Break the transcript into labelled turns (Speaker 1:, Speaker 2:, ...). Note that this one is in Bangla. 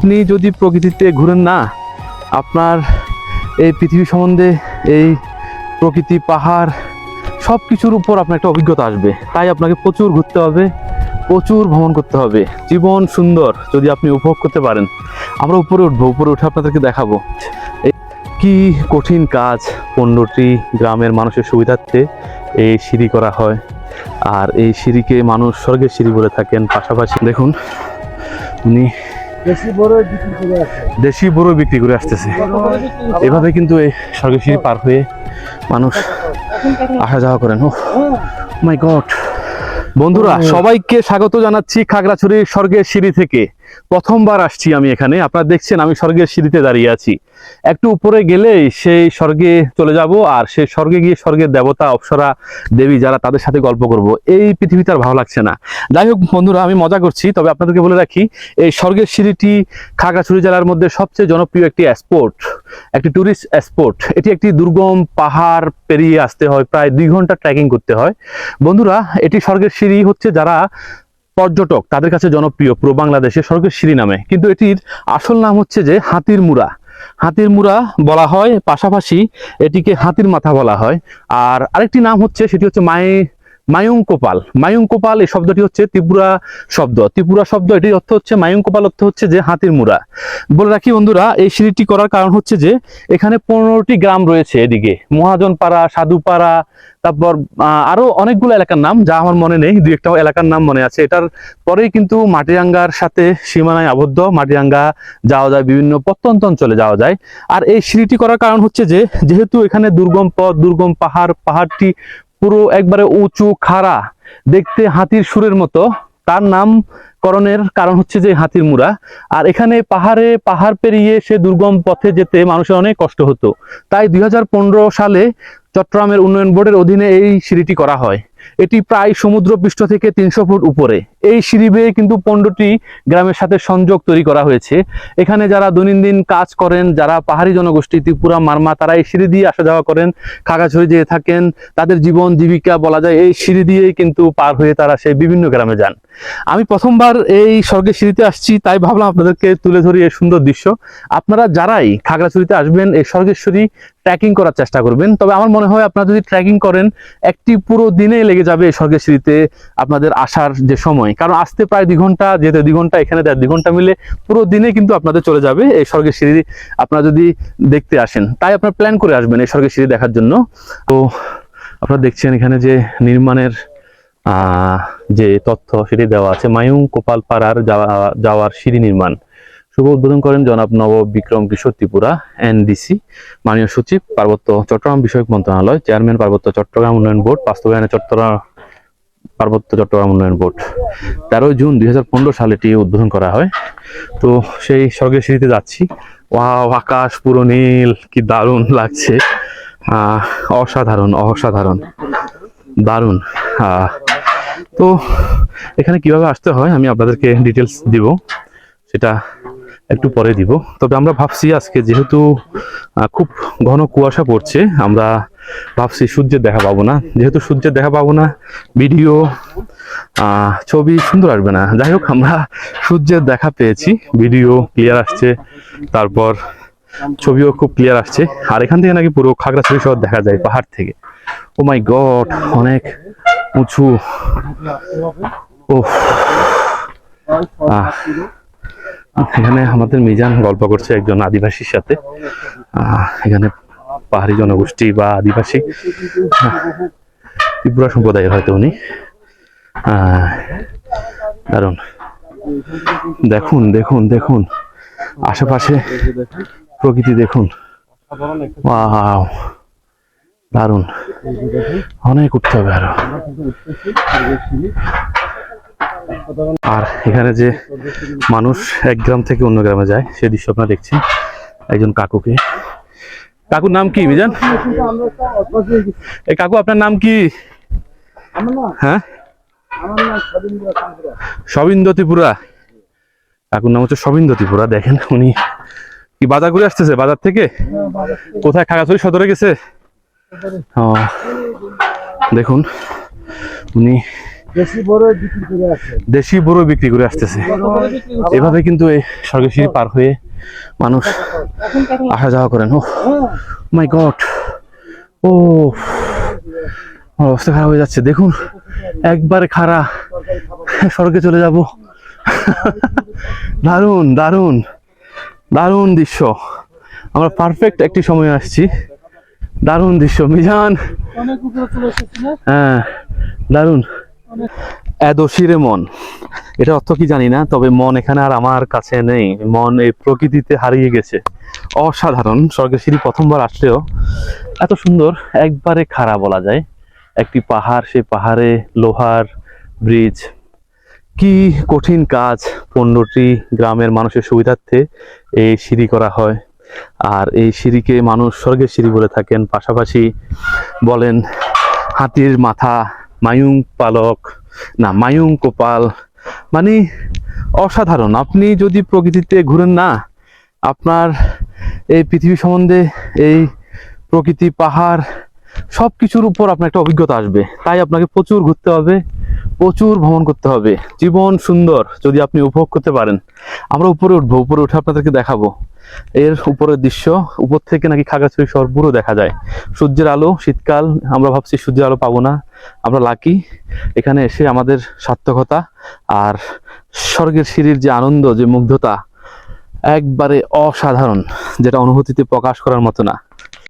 Speaker 1: আপনি যদি প্রকৃতিতে ঘুরেন না, আপনার এই পৃথিবী সম্বন্ধে, এই প্রকৃতি, পাহাড় সব কিছুর উপর আপনার একটা অভিজ্ঞতা আসবে। তাই আপনাকে প্রচুর ঘুরতে হবে, প্রচুর ভ্রমণ করতে হবে। জীবন সুন্দর যদি আপনি উপভোগ করতে পারেন। আমরা উপরে উঠবো, উপরে উঠে আপনাদেরকে দেখাবো কি কঠিন কাজ। 15টি গ্রামের মানুষের সুবিধার্থে এই সিঁড়ি করা হয়, আর এই সিঁড়িকে মানুষ স্বর্গের সিঁড়ি বলে থাকেন। পাশাপাশি দেখুন উনি দেশি বড় বিক্রি করে আসতেছে। এভাবে কিন্তু এই স্বর্গের সিঁড়ি পার হয়ে মানুষ আসা যাওয়া করেন। ও মাই গড! বন্ধুরা, সবাইকে স্বাগত জানাচ্ছি খাগড়াছড়ির স্বর্গের সিঁড়ি থেকে। প্রথমবার আসছি আমি এখানে। আপনারা দেখছেন আমি স্বর্গের সিঁড়িতে দাঁড়িয়ে আছি। একটু উপরে গেলেই সেই স্বর্গে চলে যাব, আর সেই স্বর্গে গিয়ে স্বর্গের দেবতা, অপ্সরা, দেবী যারা, তাদের সাথে গল্প করব। এই পৃথিবীতে আর ভালো লাগছে না। যাই হোক বন্ধুরা, আমি মজা করছি, তবে আপনাদেরকে বলে রাখি এই স্বর্গের সিঁড়িটি খাগড়াছড়ি জেলার মধ্যে সবচেয়ে জনপ্রিয় একটি স্পট, একটি ট্যুরিস্ট স্পট। এটি একটি দুর্গম পাহাড় পেরিয়ে আসতে হয়, প্রায় 2 ঘন্টা ট্রেকিং করতে হয়। বন্ধুরা, এটি স্বর্গের সিঁড়ি হচ্ছে যারা পর্যটক তাদের কাছে জনপ্রিয় পুরো বাংলাদেশে স্বর্গের সিঁড়ি নামে। কিন্তু এটির আসল নাম হচ্ছে যে হাতির মুড়া। হাতির মুড়া বলা হয়, পাশাপাশি এটিকে হাতির মাথা বলা হয়। আর আরেকটি নাম হচ্ছে, সেটি হচ্ছে মায়ুংকোপাল। মায়ুংকোপাল এই শব্দটি হচ্ছে ত্রিপুরা শব্দ। ত্রিপুরা শব্দ, এটির অর্থ হচ্ছে মায়ুংকোপাল, অর্থ হচ্ছে যে হাতির মুড়া। বলে রাখি বন্ধুরা, এই সিঁড়িটি করার কারণ হচ্ছে যে এখানে 15টি গ্রাম রয়েছে। এদিকে মহাজনপাড়া, সাধুপাড়া, তারপর আরো অনেকগুলো এলাকার নাম যা আমার মনে নেই, 2-একটা এলাকার নাম মনে আছে। এটার পরেই কিন্তু মাটিরাঙ্গার সাথে সীমানায় আবদ্ধ। মাটিরাঙ্গা যাওয়া যায়, বিভিন্ন প্রত্যন্ত অঞ্চলে যাওয়া যায়। আর এই সিঁড়িটি করার কারণ হচ্ছে যে যেহেতু এখানে দুর্গম পথ, দুর্গম পাহাড়, পাহাড়টি পুরো একবারে উঁচু খাড়া, দেখতে হাতির সুরের মতো, তার নামকরণের কারণ হচ্ছে যে হাতির মুড়া। আর এখানে পাহাড় পেরিয়ে সে দুর্গম পথে যেতে মানুষের অনেক কষ্ট হতো। তাই 2015 সালে চট্টগ্রামের উন্নয়ন বোর্ডের অধীনে এই সিঁড়িটি করা হয়। এটি প্রায় সমুদ্রপৃষ্ঠ থেকে 300 ফুট উপরে। এই সিঁড়ি বেয়ে কিন্তু 15টি গ্রামের সাথে সংযোগ তৈরি করা হয়েছে। এখানে যারা দৈনন্দিন কাজ করেন, যারা পাহাড়ি জনগোষ্ঠী ত্রিপুরা, মারমা, তারা এই সিঁড়ি দিয়ে আসা যাওয়া করেন, খাগড়াছড়ি যেয়ে থাকেন। তাদের জীবন জীবিকা বলা যায় এই সিঁড়ি দিয়েই কিন্তু পার হয়ে তারা সেই বিভিন্ন গ্রামে যান। আমি প্রথমবার এই স্বর্গের সিঁড়িতে আসছি, তাই ভাবলাম আপনাদেরকে তুলে ধরি এই সুন্দর দৃশ্য। আপনারা যারাই খাগড়াছড়িতে আসবেন, এই স্বর্গের সিঁড়ি ট্রেকিং করার চেষ্টা করবেন। তবে আমার মনে হয় আপনারা যদি ট্রেকিং করেন, একটি পুরো দিনে লেগে যাবে স্বর্গের সিঁড়িতে আপনাদের আসার যে সময়। কারণ আসতে প্রায় 2 ঘন্টা, যেতে 2 ঘন্টা, এখানে 1.5-2 ঘন্টা মিলে পুরো দিনে কিন্তু আপনাদের চলে যাবে এই স্বর্গের সিঁড়ি আপনারা যদি দেখতে আসেন। তাই আপনারা প্ল্যান করে আসবেন এই স্বর্গের সিঁড়ি দেখার জন্য। তো আপনারা দেখছেন এখানে যে নির্মাণের যে তথ্য সেটি দেওয়া আছে। মায়ুংকোপাল পাড়ার যাওয়ার সিঁড়ি নির্মাণ শুভ উদ্বোধন করেন জনাব নব বিক্রম কিশোর ত্রিপুরা, NDC, মাননীয় সচিব, পার্বত্য চট্টগ্রাম বিষয়ক মন্ত্রণালয়, চেয়ারম্যান, পার্বত্য চট্টগ্রাম উন্নয়ন বোর্ড, বাস্তবায়নে পার্বত্য চট্টগ্রাম উন্নয়ন বোর্ড। 13 জুন 2015 সালে এটি উদ্বোধন করা হয়। তো সেই স্বর্গের সিঁড়িতে যাচ্ছি। ওয়াও, আকাশ পুরো নীল, কি দারুণ লাগছে! অসাধারণ, অসাধারণ, দারুণ। তো এখানে কিভাবে আসতে হয় আমি আপনাদেরকে ডিটেলস দিব, সেটা একটু পরে দিব। তবে আমরা ভাবছি আজকে যেহেতু খুব ঘন কুয়াশা পড়ছে, আমরা ভাবছি সূর্যের দেখা পাবো না। যেহেতু সূর্যের দেখা পাবো না, ভিডিও ছবি সুন্দর আসবে না। যাই হোক, আমরা সূর্যের দেখা পেয়েছি, ভিডিও ক্লিয়ার আসছে, তারপর ছবিও খুব ক্লিয়ার আসছে। আর এখান থেকে নাকি পুরো খাগড়াছড়ি শহর দেখা যায় পাহাড় থেকে। ও মাই গড, অনেক উঁচু। এখানে আমাদের মিজান গল্প করছে একজন আদিবাসীর সাথে। এখানে পাহাড়ি জনগোষ্ঠী বা আদিবাসী, ত্রিপুরা সম্প্রদায়ের হয়তো উনি। দারুণ, দেখুন দেখুন দেখুন আশেপাশে প্রকৃতি দেখুন। ওয়াও, দারুণ, অনেক উঠতে হবে আরো। আর এখানে যে মানুষ এক গ্রাম থেকে অন্য গ্রামে যায় সে দৃশ্য আপনারা দেখছেন। একজন কাকুকে, কাকুর নাম কি মিজান? এই কাকু, আপনার নাম কি? হ্যাঁ, সবিন্দ্র ত্রিপুরা। কাকুর নাম হচ্ছে সবিন্দ্র ত্রিপুরা। দেখেন উনি কি বাজার করে আসতেছে, বাজার থেকে কোথায়? খাগড়াছড়ি সদরে গেছে। দেখুন উনি দেশি বড়ই বিক্রি করে আসতেছে। এভাবে কিন্তু এই সরকারি সিঁড়ি পার হয়ে মানুষ আসা যাওয়া করেন। ও মাই গড, ও আমার অবস্থা খারাপ হয়ে যাচ্ছে। দেখুন একবারে খাড়া, সড়কে চলে যাব। দারুণ দারুণ দারুণ দৃশ্য। আমরা পারফেক্ট একটি সময় আসছি। দারুণ দৃশ্য মিজান, হ্যাঁ দারুণ। এদশিরে মন, এটা অর্থ কি জানি না, তবে মন এখানে আর আমার কাছে নেই। মন এই প্রকৃতিতে হারিয়ে গেছে। অসাধারণ। স্বর্গের সিঁড়ি প্রথমবার আসলেও এত সুন্দর। একবারে খাড়া বলা যায়, একটি পাহাড়, সেই পাহাড়ে লোহার ব্রিজ। কি কঠিন কাজ। 15টি গ্রামের মানুষের সুবিধার্থে এই সিঁড়ি করা হয়। আর এই সিঁড়িকে মানুষ স্বর্গের সিঁড়ি বলে থাকেন। পাশাপাশি বলেন হাতির মাথা, মায়ুং পালক, না মায়ুং কোপাল। মানে অসাধারণ। আপনি যদি প্রকৃতিতে ঘুরেন না, আপনার এই পৃথিবী সম্বন্ধে, এই প্রকৃতি, পাহাড় সব কিছুর উপর আপনার একটা অভিজ্ঞতা আসবে। তাই আপনাকে প্রচুর ঘুরতে হবে, প্রচুর ভ্রমণ করতে হবে। জীবন সুন্দর যদি আপনি উপভোগ করতে পারেন। আমরা উপরে উঠবো, উপরে উঠে আপনাদেরকে দেখাবো এর উপরের দৃশ্য। উপর থেকে নাকি খাগড়াছড়ি শহর পুরো দেখা যায়। সূর্যের আলো, শীতকাল, আমরা ভাবছি সূর্যের আলো পাবো না। আমরা লাকি এখানে এসে, আমাদের সার্থকতা। আর স্বর্গের সিঁড়ির যে আনন্দ, যে মুগ্ধতা, একবারে অসাধারণ, যেটা অনুভূতিতে প্রকাশ করার মতো না।